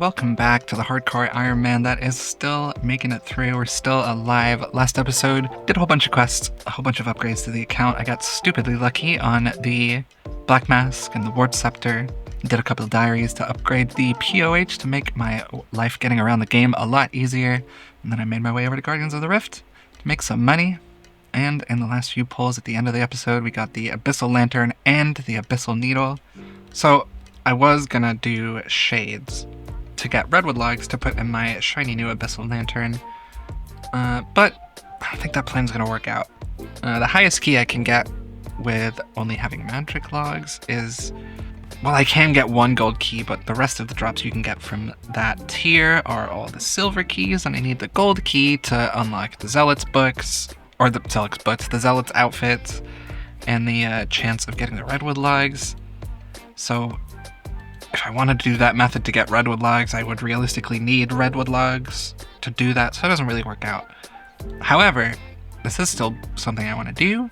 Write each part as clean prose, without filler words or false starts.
welcome back to the Hardcore Iron Man that is still making it through. We're still alive. Last episode, did a whole bunch of quests, a whole bunch of upgrades to the account. I got stupidly lucky on the Black Mask and the Ward Scepter. Did a couple of diaries to upgrade the POH to make my life getting around the game a lot easier. And then I made my way over to Guardians of the Rift to make some money. And in the last few pulls at the end of the episode, we got the Abyssal Lantern and the Abyssal Needle. So I was gonna do shades to get redwood logs to put in my shiny new Abyssal Lantern, but I don't think that plan's gonna work out. The highest key I can get with only having magic logs is, well, I can get one gold key, but the rest of the drops you can get from that tier are all the silver keys, and I need the gold key to unlock the Zealot's books, or the Zealot's outfits, and the chance of getting the redwood logs. So if I wanted to do that method to get redwood logs, I would realistically need redwood logs to do that, so it doesn't really work out. However, this is still something I want to do,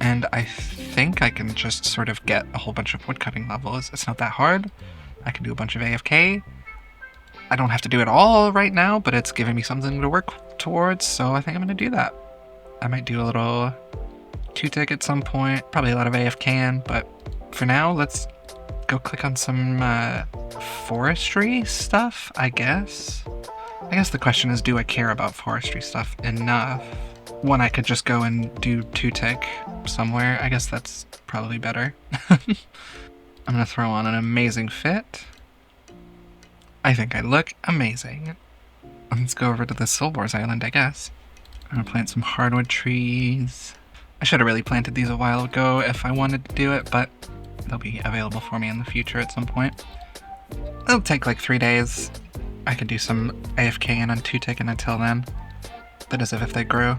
and I think I can just sort of get a whole bunch of woodcutting levels. It's not that hard. I can do a bunch of AFK. I don't have to do it all right now, but it's giving me something to work towards, so I think I'm going to do that. I might do a little 2-tick at some point, probably a lot of AFKing, but for now, let's go click on some forestry stuff, I guess. I guess the question is, do I care about forestry stuff enough when I could just go and do 2-tick somewhere? I guess that's probably better. I'm gonna throw on an amazing fit. I think I look amazing. Let's go over to the Soul Wars Island, I guess. I'm gonna plant some hardwood trees. I should have really planted these a while ago if I wanted to do it, but they'll be available for me in the future at some point. It'll take like 3 days. I could do some AFKing and 2-ticking until then. That is if they grow.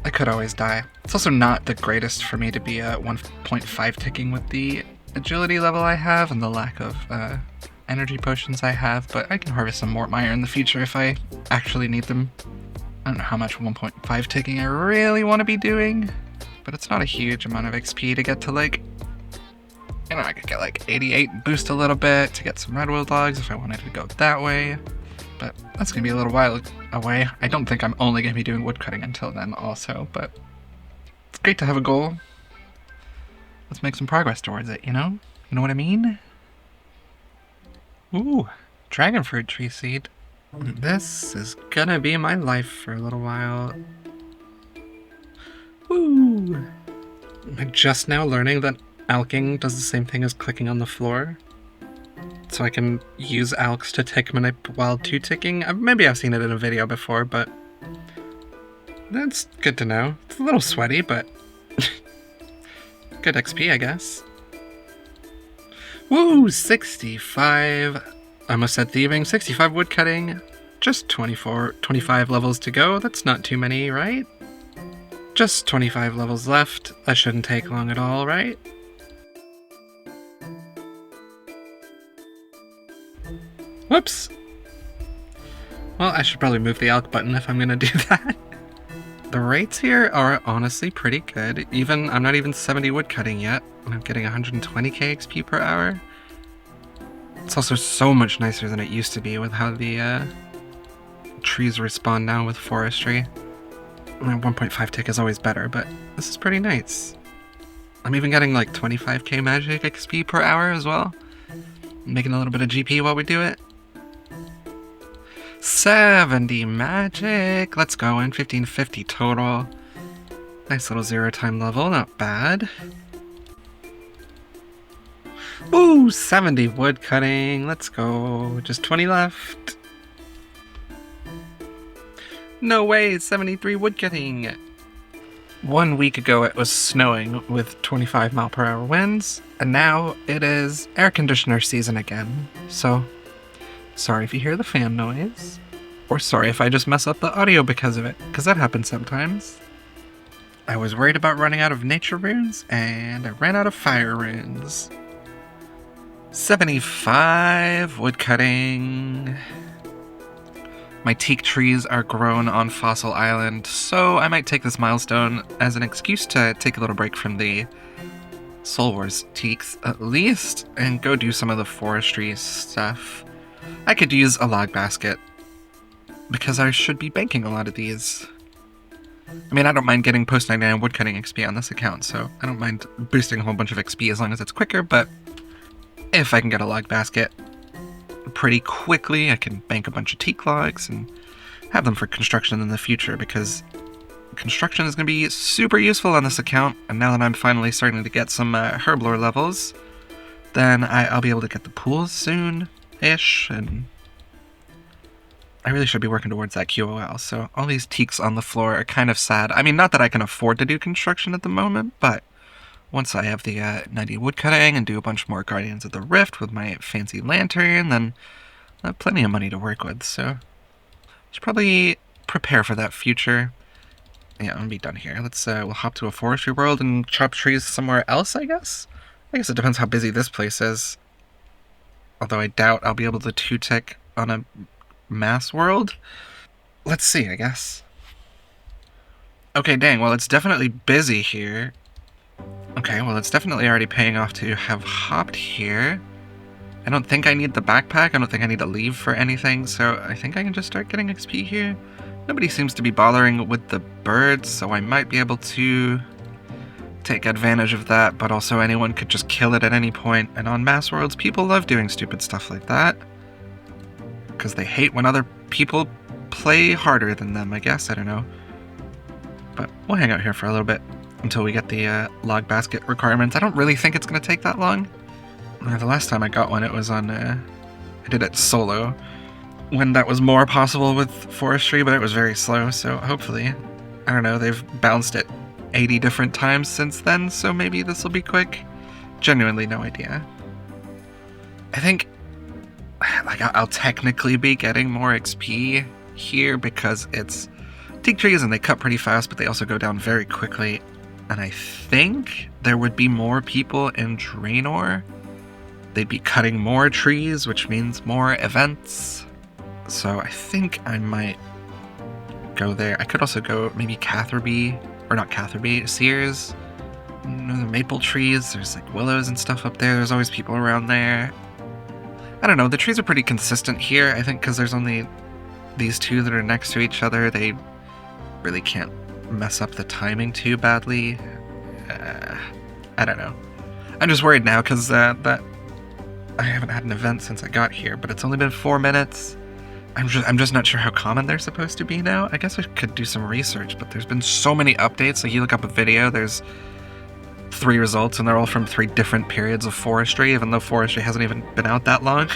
I could always die. It's also not the greatest for me to be 1.5 ticking with the agility level I have and the lack of energy potions I have, but I can harvest some more mire in the future if I actually need them. I don't know how much 1.5 ticking I really want to be doing, but it's not a huge amount of XP to get to like, you know, I could get like 88, boost a little bit to get some redwood logs if I wanted to go that way, but that's going to be a little while away. I don't think I'm only going to be doing woodcutting until then also, but it's great to have a goal. Let's make some progress towards it, you know? You know what I mean? Ooh, dragon fruit tree seed. This is gonna be my life for a little while. Ooh. I'm just now learning that alking does the same thing as clicking on the floor. So I can use alks to tick while 2-ticking. Maybe I've seen it in a video before, but that's good to know. It's a little sweaty, but good XP, I guess. Woo! 65. I almost said thieving. 65 woodcutting. Just 25 levels to go. That's not too many, right? Just 25 levels left. That shouldn't take long at all, right? Whoops. Well, I should probably move the ALK button if I'm gonna do that. The rates here are honestly pretty good. I'm not even 70 woodcutting yet, and I'm getting 120k XP per hour. It's also so much nicer than it used to be with how the trees respawn now with forestry. 1.5 tick is always better, but this is pretty nice. I'm even getting like 25k magic XP per hour as well. I'm making a little bit of GP while we do it. 70 magic! Let's go in, 1550 total. Nice little 0-time level, not bad. Ooh, 70 wood cutting. Let's go. Just 20 left. No way, 73 wood cutting. 1 week ago it was snowing with 25 mile per hour winds, and now it is air conditioner season again. So, sorry if you hear the fan noise, or sorry if I just mess up the audio because of it, because that happens sometimes. I was worried about running out of nature runes, and I ran out of fire runes. 75 woodcutting. My teak trees are grown on Fossil Island, so I might take this milestone as an excuse to take a little break from the Soul Wars teaks at least, and go do some of the forestry stuff. I could use a log basket, because I should be banking a lot of these. I mean, I don't mind getting post 99 woodcutting XP on this account, so I don't mind boosting a whole bunch of XP as long as it's quicker, but if I can get a log basket pretty quickly, I can bank a bunch of teak logs and have them for construction in the future, because construction is going to be super useful on this account, and now that I'm finally starting to get some herblore levels, then I'll be able to get the pools soon-ish, and I really should be working towards that QOL, so all these teaks on the floor are kind of sad. I mean, not that I can afford to do construction at the moment, but once I have the 90 woodcutting and do a bunch more Guardians of the Rift with my fancy lantern, then I have plenty of money to work with, so I should probably prepare for that future. Yeah, I'm gonna be done here. We'll hop to a forestry world and chop trees somewhere else, I guess? I guess it depends how busy this place is. Although I doubt I'll be able to 2-tick on a mass world. Let's see, I guess. Okay, dang, well, it's definitely busy here. Okay, well, it's definitely already paying off to have hopped here. I don't think I need the backpack. I don't think I need to leave for anything, so I think I can just start getting XP here. Nobody seems to be bothering with the birds, so I might be able to take advantage of that, but also anyone could just kill it at any point. And on mass worlds, people love doing stupid stuff like that, because they hate when other people play harder than them, I guess. I don't know. But we'll hang out here for a little bit until we get the log basket requirements. I don't really think it's going to take that long. The last time I got one, it was on... I did it solo, when that was more possible with Forestry, but it was very slow, so hopefully... I don't know, they've bounced it 80 different times since then, so maybe this will be quick. Genuinely no idea. I think... like, I'll technically be getting more XP here because it's teak trees and they cut pretty fast, but they also go down very quickly. And I think there would be more people in Draenor. They'd be cutting more trees, which means more events. So I think I might go there. I could also go maybe Catherby, or not Catherby, Sears. You know, the maple trees, there's like willows and stuff up there. There's always people around there. I don't know, the trees are pretty consistent here, I think, because there's only these two that are next to each other. They really can't mess up the timing too badly. I don't know. I'm just worried now because that I haven't had an event since I got here, but it's only been 4 minutes. I'm just not sure how common they're supposed to be now. I guess I could do some research, but there's been so many updates. Like, you look up a video, there's 3 results, and they're all from 3 different periods of Forestry, even though Forestry hasn't even been out that long.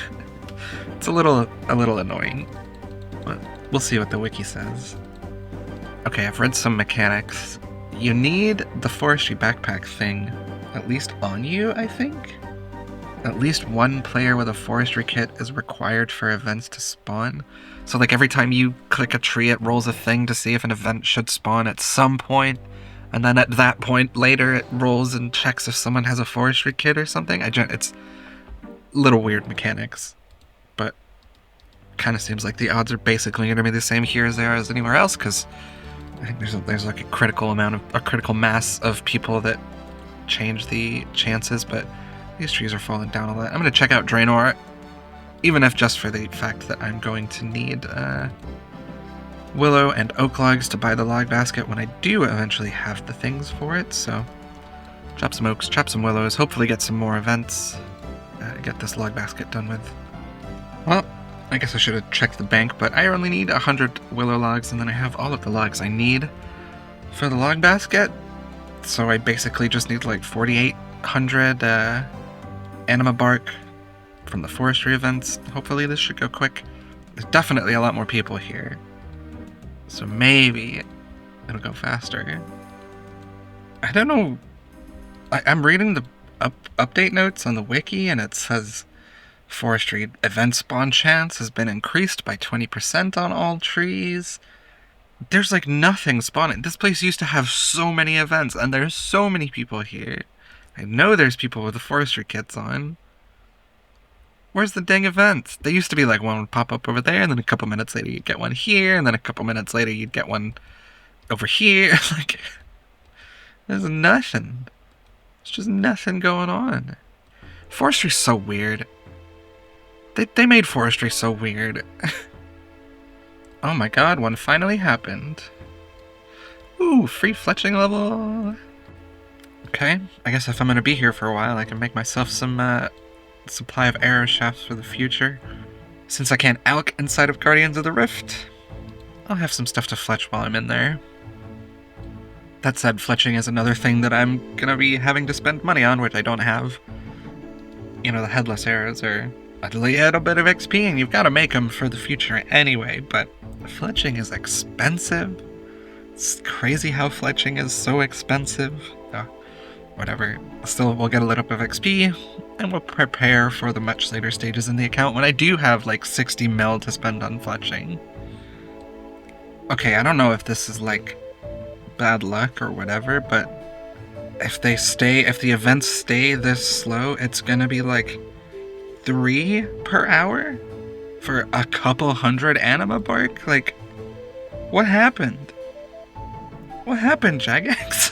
It's a little annoying, but we'll see what the wiki says. Okay, I've read some mechanics. You need the Forestry backpack thing at least on you, I think? At least one player with a Forestry kit is required for events to spawn. So like every time you click a tree, it rolls a thing to see if an event should spawn at some point. And then at that point later, it rolls and checks if someone has a Forestry kit or something. It's little weird mechanics, but kind of seems like the odds are basically going to be the same here as they are as anywhere else, because I think there's like a critical mass of people that change the chances, but these trees are falling down a lot. I'm going to check out Draenor, even if just for the fact that I'm going to need willow and oak logs to buy the log basket when I do eventually have the things for it. So chop some oaks, chop some willows, hopefully get some more events, get this log basket done with. Well, I guess I should have checked the bank, but I only need 100 willow logs, and then I have all of the logs I need for the log basket. So I basically just need like 4,800 anima bark from the forestry events. Hopefully this should go quick. There's definitely a lot more people here, so maybe it'll go faster. I don't know. I'm reading the update notes on the wiki, and it says forestry event spawn chance has been increased by 20% on all trees. There's like nothing spawning. This place used to have so many events, and there's so many people here. I know there's people with the forestry kits on. Where's the dang events? They used to be like one would pop up over there, and then a couple minutes later you'd get one here, and then a couple minutes later you'd get one over here. Like, there's nothing. There's just nothing going on. Forestry's so weird. They made forestry so weird. Oh my god, one finally happened. Ooh, free fletching level. Okay, I guess if I'm gonna be here for a while, I can make myself some supply of arrow shafts for the future. Since I can't alch inside of Guardians of the Rift, I'll have some stuff to fletch while I'm in there. That said, fletching is another thing that I'm gonna be having to spend money on, which I don't have. You know, the headless arrows are a little bit of XP, and you've got to make them for the future anyway, but fletching is expensive. It's crazy how fletching is so expensive. Oh, whatever. Still, we'll get a little bit of XP, and we'll prepare for the much later stages in the account when I do have like 60 mil to spend on fletching. Okay, I don't know if this is like bad luck or whatever, but if the events stay this slow, it's gonna be like 3 per hour for a couple hundred anima bark? Like, what happened? What happened, Jagex?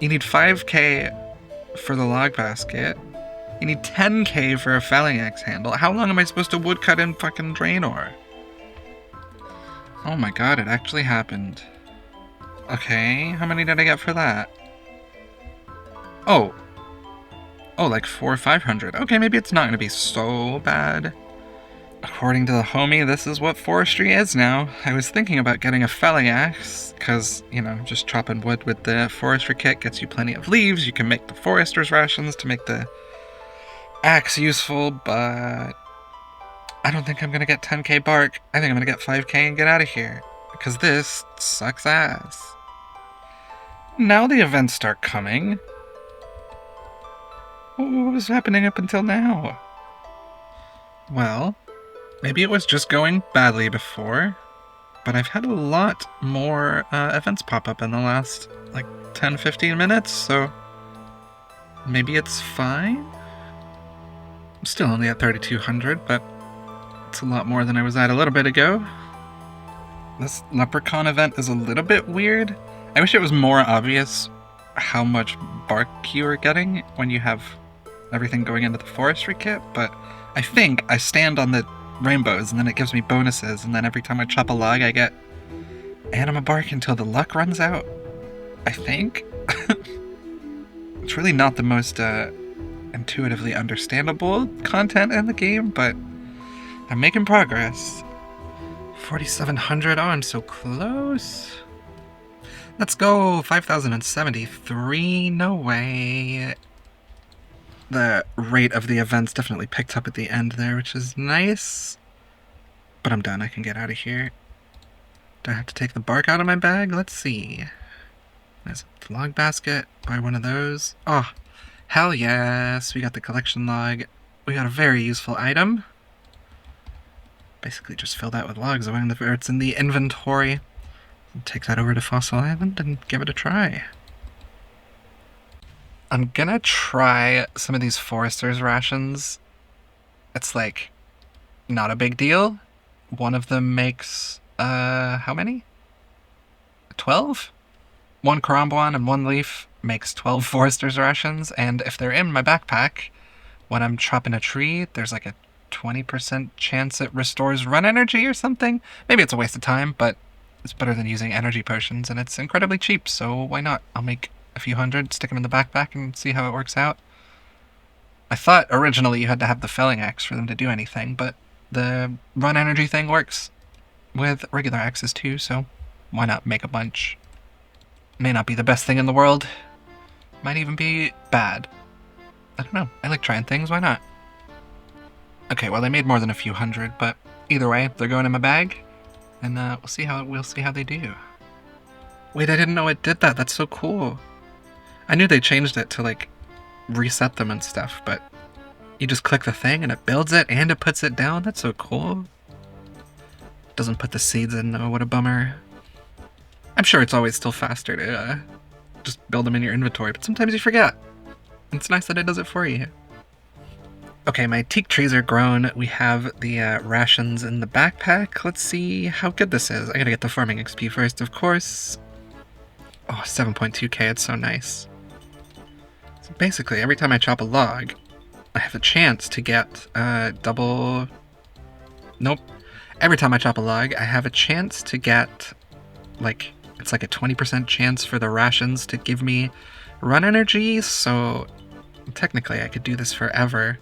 You need 5k for the log basket. You need 10k for a felling axe handle. How long am I supposed to woodcut in fucking Draenor? Oh my god, it actually happened. Okay, how many did I get for that? Oh, like 400 or 500. Okay, maybe it's not going to be so bad. According to the homie, this is what forestry is now. I was thinking about getting a felling axe, because, you know, just chopping wood with the forestry kit gets you plenty of leaves. You can make the forester's rations to make the axe useful, but I don't think I'm going to get 10k bark. I think I'm going to get 5k and get out of here, because this sucks ass. Now the events start coming. What was happening up until now? Well, maybe it was just going badly before, but I've had a lot more events pop up in the last, like, 10-15 minutes, so maybe it's fine? I'm still only at 3,200, but it's a lot more than I was at a little bit ago. This leprechaun event is a little bit weird. I wish it was more obvious how much bark you are getting when you have everything going into the forestry kit, but I think I stand on the rainbows and then it gives me bonuses, and then every time I chop a log I get anima bark until the luck runs out. I think. It's really not the most intuitively understandable content in the game, but I'm making progress. 4,700. Oh, I'm so close. Let's go. 5,073. No way. The rate of the events definitely picked up at the end there, which is nice. But I'm done. I can get out of here. Do I have to take the bark out of my bag? Let's see. There's a log basket. Buy one of those. Oh, hell yes. We got the collection log. We got a very useful item. Basically just fill that with logs when it's in the inventory. Take that over to Fossil Island and give it a try. I'm gonna try some of these Forester's rations. It's like, not a big deal. One of them makes, how many? 12? One Karambwan and one leaf makes 12 Forester's rations, and if they're in my backpack, when I'm chopping a tree, there's like a 20% chance it restores run energy or something. Maybe it's a waste of time, but it's better than using energy potions, and it's incredibly cheap, so why not? I'll make a few hundred, stick them in the backpack, and see how it works out. I thought originally you had to have the felling axe for them to do anything, but the run energy thing works with regular axes too, so why not make a bunch? May not be the best thing in the world. Might even be bad. I don't know. I like trying things, why not? Okay, well, I made more than a few hundred, but either way, they're going in my bag, and we'll see how they do. Wait, I didn't know it did that. That's so cool. I knew they changed it to, like, reset them and stuff, but you just click the thing and it builds it and it puts it down. That's so cool. Doesn't put the seeds in, though. What a bummer. I'm sure it's always still faster to just build them in your inventory, but sometimes you forget. It's nice that it does it for you. Okay, my teak trees are grown. We have the rations in the backpack. Let's see how good this is. I gotta get the farming XP first, of course. Oh, 7.2k, it's so nice. So basically, every time I chop a log, I have a chance to get double... Nope. Every time I chop a log, I have a chance to get, like, it's like a 20% chance for the rations to give me run energy, so technically I could do this forever.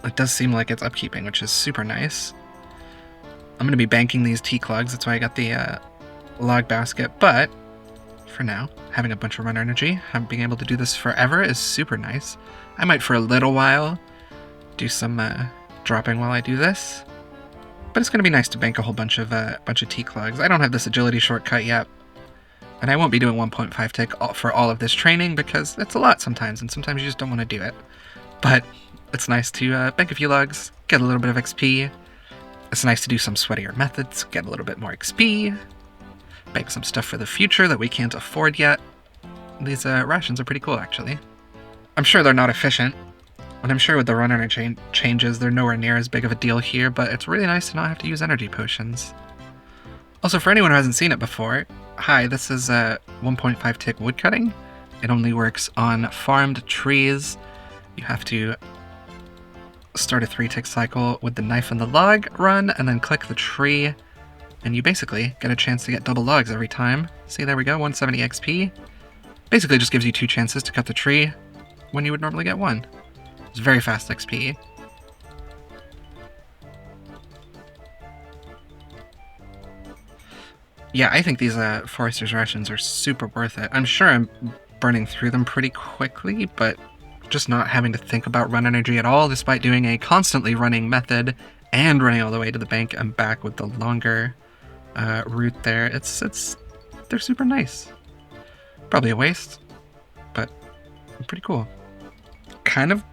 It does seem like it's upkeeping, which is super nice. I'm going to be banking these teak logs, that's why I got the log basket, but for now, having a bunch of run energy, being able to do this forever is super nice. I might for a little while do some dropping while I do this, but it's going to be nice to bank a whole bunch of teak logs. I don't have this agility shortcut yet, and I won't be doing 1.5 tick for all of this training because it's a lot sometimes, and sometimes you just don't want to do it. But it's nice to bank a few logs, get a little bit of XP. It's nice to do some sweatier methods, get a little bit more XP, bank some stuff for the future that we can't afford yet. These rations are pretty cool, actually. I'm sure they're not efficient, and I'm sure with the run energy changes, they're nowhere near as big of a deal here, but it's really nice to not have to use energy potions. Also, for anyone who hasn't seen it before, hi, this is 1.5 tick woodcutting. It only works on farmed trees. You have to start a 3-tick cycle with the knife and the log run, and then click the tree, and you basically get a chance to get double logs every time. See, there we go, 170 XP. Basically just gives you 2 chances to cut the tree when you would normally get 1. It's very fast XP. Yeah, I think these Forester's rations are super worth it. I'm sure I'm burning through them pretty quickly, but just not having to think about run energy at all, despite doing a constantly running method and running all the way to the bank and back with the longer route there. They're super nice. Probably a waste, but pretty cool. Kind of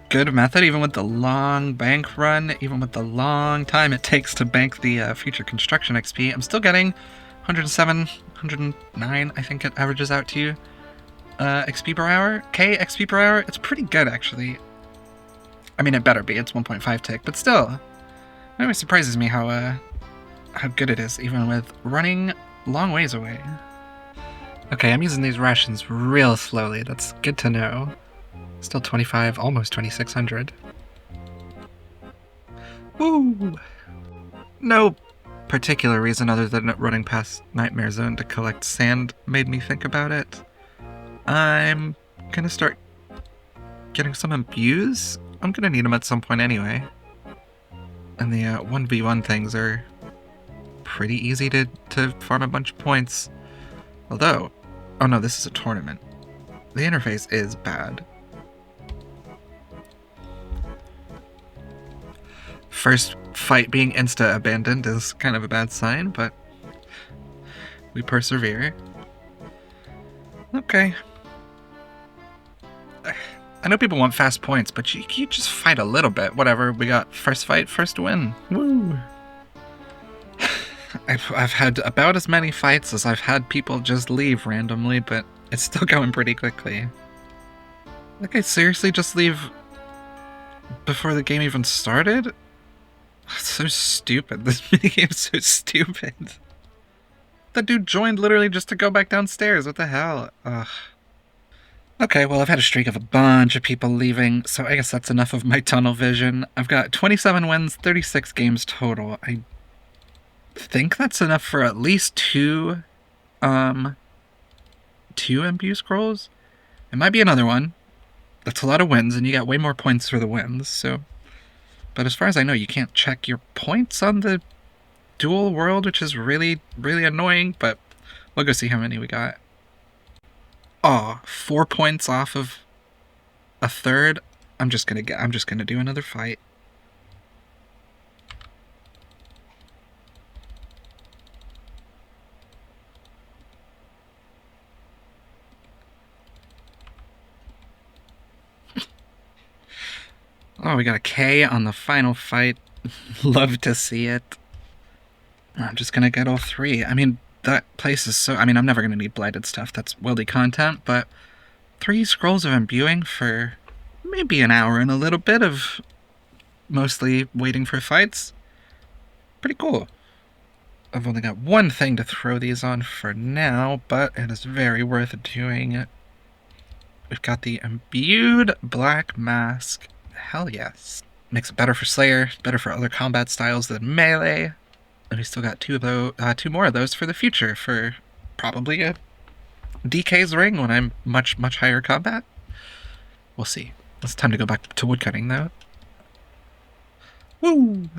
good method, even with the long bank run, even with the long time it takes to bank the future construction XP. I'm still getting 107, 109, I think it averages out to XP per hour. XP per hour. It's pretty good, actually. I mean, it better be. It's 1.5 tick, but still, it always surprises me how good it is, even with running long ways away. Okay, I'm using these rations real slowly. That's good to know. Still 25, almost 2600. Woo! No particular reason other than running past Nightmare Zone to collect sand made me think about it. I'm gonna start getting some imbues. I'm gonna need them at some point anyway. And the 1v1 things are pretty easy to farm a bunch of points. Although, oh no, this is a tournament. The interface is bad. First fight being insta-abandoned is kind of a bad sign, but we persevere. Okay. I know people want fast points, but you just fight a little bit. Whatever, we got first fight, first win. Woo! I've had about as many fights as I've had people just leave randomly, but it's still going pretty quickly. Like, I seriously just leave before the game even started? It's so stupid. This minigame's so stupid. That dude joined literally just to go back downstairs. What the hell? Ugh. Okay, well, I've had a streak of a bunch of people leaving, so I guess that's enough of my tunnel vision. I've got 27 wins, 36 games total. I think that's enough for at least two MPU scrolls. It might be another one. That's a lot of wins, and you get way more points for the wins, so... But as far as I know, you can't check your points on the dual world, which is really, really annoying, but we'll go see how many we got. Aw, 4 points off of a third. I'm just gonna do another fight. Oh, we got a K on the final fight. Love to see it. I'm just gonna get all 3. I mean, that place is so... I mean, I'm never gonna need blighted stuff. That's wildy content, but 3 scrolls of imbuing for maybe an hour and a little bit of mostly waiting for fights. Pretty cool. I've only got one thing to throw these on for now, but it is very worth doing. We've got the imbued black mask. Hell yes. Makes it better for Slayer, better for other combat styles than melee. And we still got two more of those for the future, for probably a DK's ring when I'm much higher combat. We'll see. It's time to go back to woodcutting though. Woo!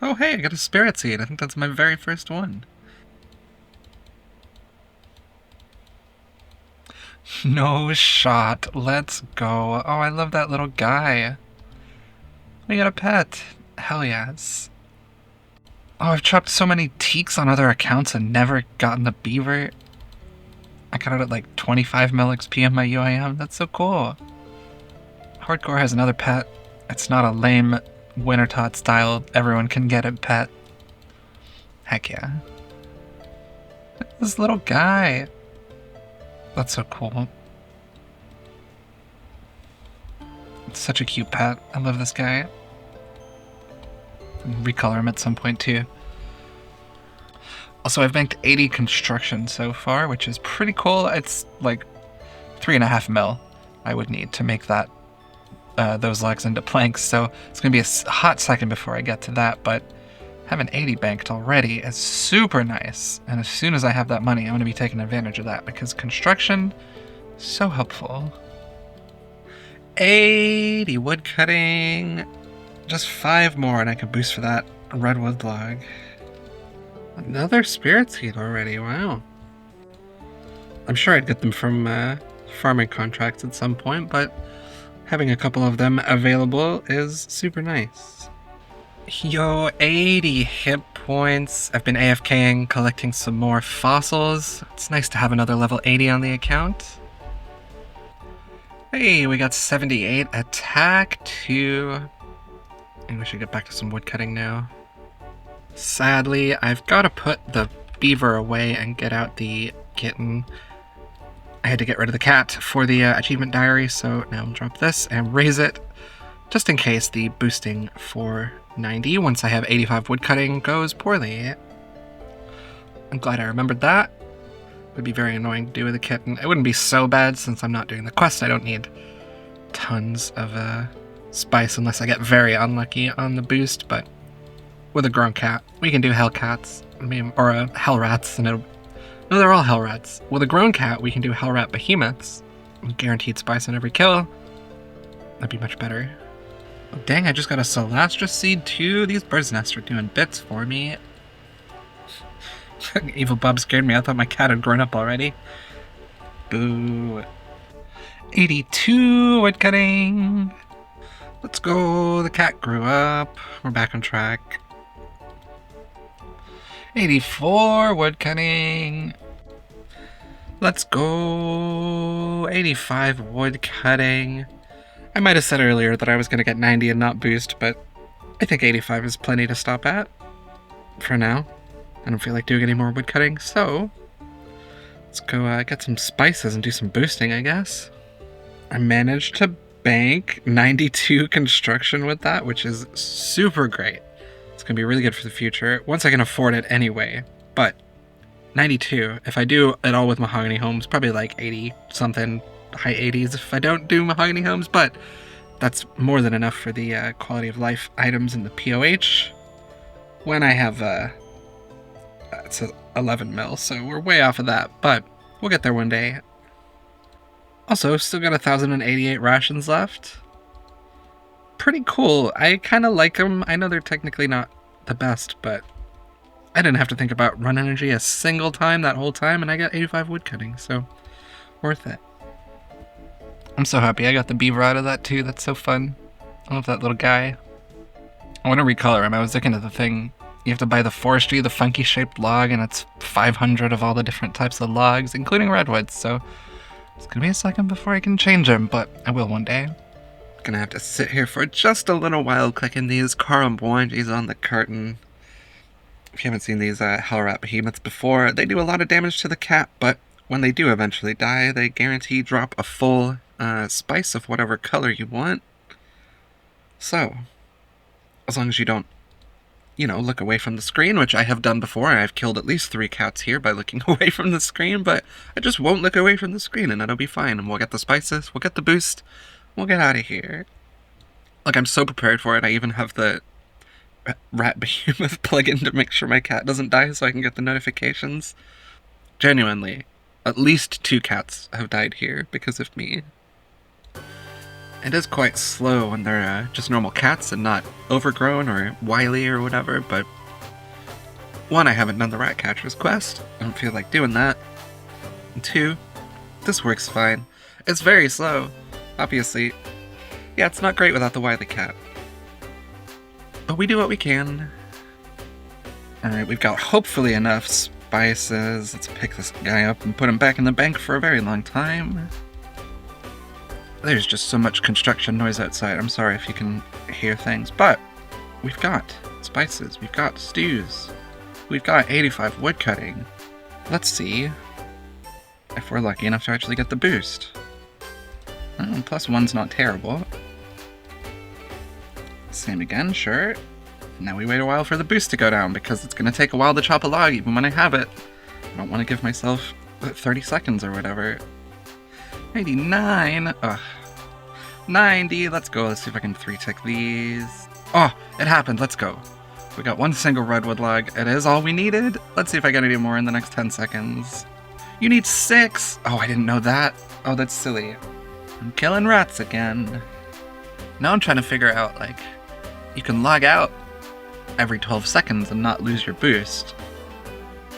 Oh hey, I got a spirit seed. I think that's my very first one. No shot. Let's go. Oh, I love that little guy. We got a pet. Hell yes. Oh, I've chopped so many teaks on other accounts and never gotten the beaver. I got it at like 25 mil XP on my UIM. That's so cool. Hardcore has another pet. It's not a lame winter tot style, everyone can get it pet. Heck yeah. This little guy. That's so cool. It's such a cute pet. I love this guy. Recolor him at some point too. Also, I've banked 80 construction so far, which is pretty cool. It's like 3.5 mil I would need to make that those logs into planks, so it's gonna be a hot second before I get to that, but having 80 banked already is super nice, and as soon as I have that money, I'm gonna be taking advantage of that, because construction is so helpful. 80 wood cutting, just 5 more and I can boost for that redwood log. Another spirit seed already, wow. I'm sure I'd get them from farming contracts at some point, but having a couple of them available is super nice. Yo, 80 hit points. I've been AFKing, collecting some more fossils. It's nice to have another level 80 on the account. Hey, we got 78 attack too. And we should get back to some woodcutting now. Sadly, I've got to put the beaver away and get out the kitten. I had to get rid of the cat for the achievement diary, so now I'll drop this and raise it, just in case the boosting for 90 once I have 85 woodcutting goes poorly. I'm glad I remembered that. It would be very annoying to do with a kitten. It wouldn't be so bad since I'm not doing the quest. I don't need tons of spice unless I get very unlucky on the boost, but with a grown cat, we can do hell cats, or hell rats, and no, they're all hell rats. With a grown cat, we can do hell rat behemoths. Guaranteed spice on every kill. That'd be much better. Oh, dang, I just got a Celastra seed too. These bird's nests are doing bits for me. Evil Bub scared me. I thought my cat had grown up already. Boo. 82 woodcutting. Let's go. The cat grew up. We're back on track. 84 woodcutting. Let's go. 85 woodcutting. I might have said earlier that I was going to get 90 and not boost, but I think 85 is plenty to stop at. For now. I don't feel like doing any more woodcutting, so let's go get some spices and do some boosting, I guess. I managed to bank 92 construction with that, which is super great. It's going to be really good for the future, once I can afford it anyway. But 92, if I do it all with mahogany homes, probably like 80 something, high 80s if I don't do mahogany homes, but that's more than enough for the quality of life items in the POH. When I have it's 11 mil, so we're way off of that, but we'll get there one day. Also, still got 1,088 rations left. Pretty cool. I kind of like them. I know they're technically not the best, but I didn't have to think about run energy a single time that whole time, and I got 85 woodcutting, so worth it. I'm so happy I got the beaver out of that too. That's so fun. I love that little guy. I want to recolor him. I was looking at the thing. You have to buy the Forestry, the funky shaped log, and it's 500 of all the different types of logs, including redwoods, so it's gonna be a second before I can change him, but I will one day. Gonna have to sit here for just a little while clicking these Carambouanges on the carton. If you haven't seen these Hellrat behemoths before, they do a lot of damage to the cat, but when they do eventually die, they guarantee drop a full spice of whatever color you want. So, as long as you don't you know, look away from the screen, which I have done before. I've killed at least 3 cats here by looking away from the screen, but I just won't look away from the screen, and that'll be fine. And we'll get the spices, we'll get the boost, we'll get out of here. Like, I'm so prepared for it. I even have the rat behemoth plug-in to make sure my cat doesn't die so I can get the notifications. Genuinely, at least 2 cats have died here because of me. It is quite slow when they're just normal cats and not overgrown or wily or whatever, but 1, I haven't done the rat catcher's quest. I don't feel like doing that. And 2, this works fine. It's very slow, obviously. Yeah, it's not great without the wily cat. But we do what we can. Alright, we've got hopefully enough spices. Let's pick this guy up and put him back in the bank for a very long time. There's just so much construction noise outside. I'm sorry if you can hear things, but we've got spices, we've got stews, we've got 85 woodcutting. Let's see if we're lucky enough to actually get the boost. +1's not terrible. Same again, sure. Now we wait a while for the boost to go down because it's going to take a while to chop a log even when I have it. I don't want to give myself 30 seconds or whatever. 89! Ugh. 90! Let's go. Let's see if I can 3-tick these. Oh, it happened. Let's go. We got 1 single redwood log. It is all we needed. Let's see if I get any more in the next 10 seconds. You need 6! Oh, I didn't know that. Oh, that's silly. I'm killing rats again. Now I'm trying to figure out, like, you can log out every 12 seconds and not lose your boost.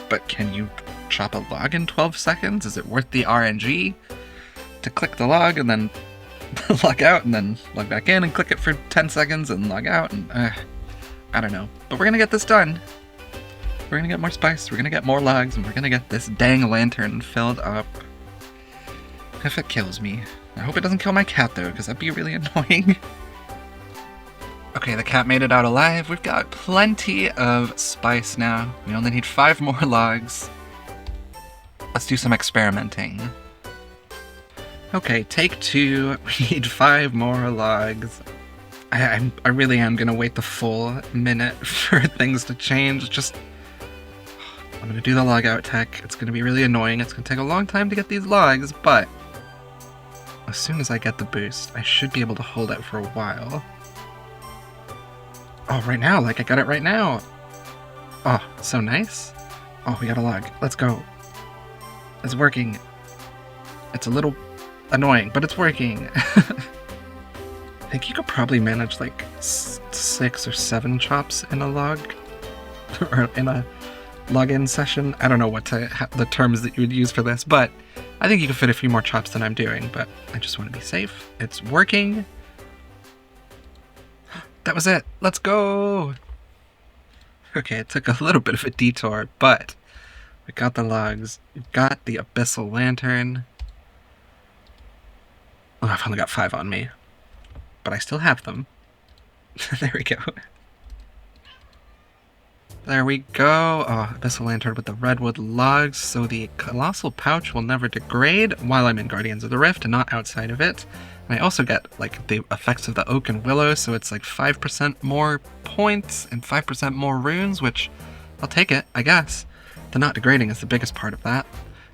But can you chop a log in 12 seconds? Is it worth the RNG to click the log and then log out and then log back in and click it for 10 seconds and log out? And I don't know. But we're gonna get this done. We're gonna get more spice, we're gonna get more logs, and we're gonna get this dang lantern filled up. If it kills me. I hope it doesn't kill my cat though, because that'd be really annoying. Okay, the cat made it out alive. We've got plenty of spice now. We only need 5 more logs. Let's do some experimenting. Okay, take 2. We need 5 more logs. I really am gonna wait the full minute for things to change. I'm gonna do the log out tech. It's gonna be really annoying. It's gonna take a long time to get these logs, but as soon as I get the boost, I should be able to hold it for a while. Oh, right now, like I got it right now. Oh, so nice. Oh, we got a log. Let's go. It's working. It's a little annoying, but it's working. I think you could probably manage like 6 or 7 chops in a log, or in a login session. I don't know what the terms that you would use for this, but I think you could fit a few more chops than I'm doing, but I just want to be safe. It's working. That was it. Let's go. Okay, it took a little bit of a detour, but we got the logs. We've got the abyssal lantern. Oh, I've only got 5 on me, but I still have them. There we go. There we go. Oh, abyssal lantern with the redwood logs, so the colossal pouch will never degrade while I'm in Guardians of the Rift and not outside of it. And I also get like the effects of the oak and willow, so it's like 5% more points and 5% more runes, which I'll take it, I guess. The not degrading is the biggest part of that.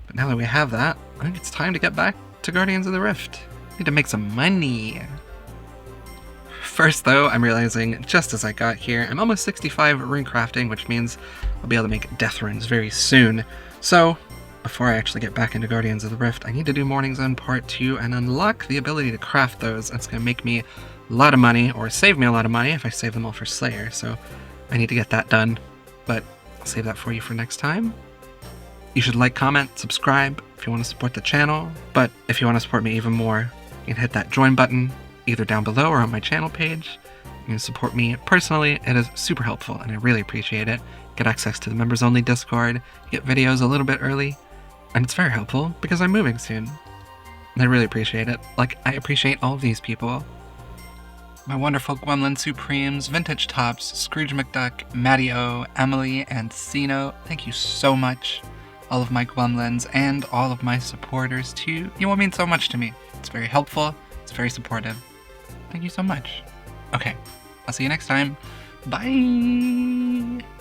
But now that we have that, I think it's time to get back to Guardians of the Rift. Need to make some money. First though, I'm realizing just as I got here, I'm almost 65 rune crafting, which means I'll be able to make death runes very soon. So, before I actually get back into Guardians of the Rift, I need to do Morning Zone Part 2 and unlock the ability to craft those. It's going to make me a lot of money, or save me a lot of money if I save them all for Slayer, so I need to get that done. But I'll save that for you for next time. You should like, comment, subscribe if you want to support the channel, but if you want to support me even more, you can hit that join button either down below or on my channel page. You can support me personally. It is super helpful and I really appreciate it. Get access to the members only Discord, get videos a little bit early, and it's very helpful because I'm moving soon. And I really appreciate it. Like, I appreciate all of these people. My wonderful Gwemlin Supremes, Vintage Tops, Scrooge McDuck, Maddie O, Emily, and Sino. Thank you so much. All of my Gwemlins and all of my supporters too. You all mean so much to me. It's very helpful. It's very supportive. Thank you so much. Okay, I'll see you next time. Bye! Bye!